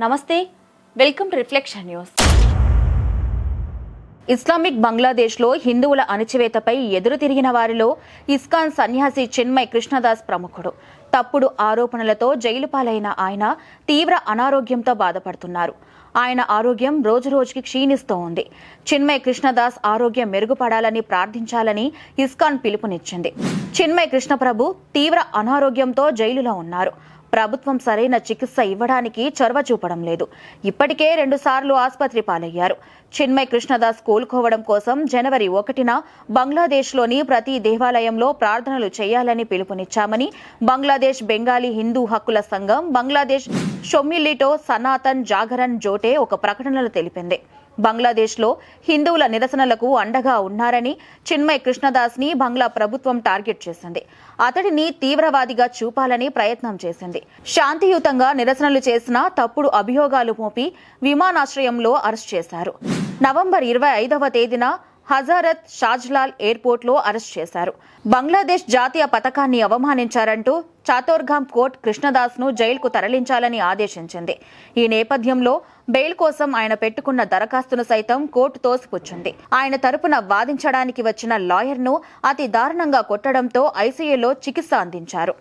నమస్తే, welcome to reflection news. Islamic బంగ్లాదేశ్లో హిందువుల అణచివేతపై ఎదురు తిరిగిన వారిలో ఇస్కాన్ సన్యాసి చిన్మయ్ కృష్ణదాస్ ప్రముఖుడు. తప్పుడు ఆరోపణలతో జైలు పాలైన ఆయన తీవ్ర అనారోగ్యంతో బాధపడుతున్నారు. ఆయన ఆరోగ్యం రోజురోజుకి క్షీణిస్తూ ఉంది. చిన్మయ్ కృష్ణదాస్ ఆరోగ్యం మెరుగుపడాలని ప్రార్థించాలని ఇస్కాన్ పిలుపునిచ్చింది. చిన్మయ్ కృష్ణప్రభు తీవ్ర అనారోగ్యంతో జైలులో ఉన్నారు. ప్రభుత్వం సరైన చికిత్స ఇవ్వడానికి చొరవ చూపడం లేదు. ఇప్పటికే 2 సార్లు ఆసుపత్రి పాలయ్యారు. చిన్మయ్ కృష్ణదాస్ కోలుకోవడం కోసం జనవరి 1న బంగ్లాదేశ్లోని ప్రతి దేవాలయంలో ప్రార్థనలు చేయాలని పిలుపునిచ్చామని బంగ్లాదేశ్ బెంగాలీ హిందూ హక్కుల సంఘం బంగ్లాదేశ్ షొమ్మిలిటో సనాతన్ జాగరణ్ జోటే ఒక ప్రకటనలో తెలిపింది. బంగ్లాదేశ్లో హిందువుల నిరసనలకు అండగా ఉన్నారని చిన్మయ్ కృష్ణదాస్ ని బంగ్లా ప్రభుత్వం టార్గెట్ చేసింది. అతడిని తీవ్రవాదిగా చూపాలని ప్రయత్నం చేసింది. శాంతియుతంగా నిరసనలు చేసిన తప్పుడు అభియోగాలు మోపి విమానాశ్రయంలో అరెస్ట్ చేశారు. నవంబర్ 25వ తేదీన హజరత్ షాజ్లాల్ ఎయిర్పోర్ట్లో అరెస్ట్ చేశారు. బంగ్లాదేశ్ జాతీయ పతాకాన్ని అవమానించారంటూ చాతోర్గాం కోర్టు కృష్ణదాస్ ను జైలుకు తరలించాలని ఆదేశించింది. ఈ నేపథ్యంలో బెయిల్ కోసం ఆయన పెట్టుకున్న దరఖాస్తును సైతం కోర్టు తోసిపుచ్చింది. ఆయన తరపున వాదించడానికి వచ్చిన లాయర్ను అతి దారుణంగా కొట్టడంతో ఐసీయూలో చికిత్స అందించారు.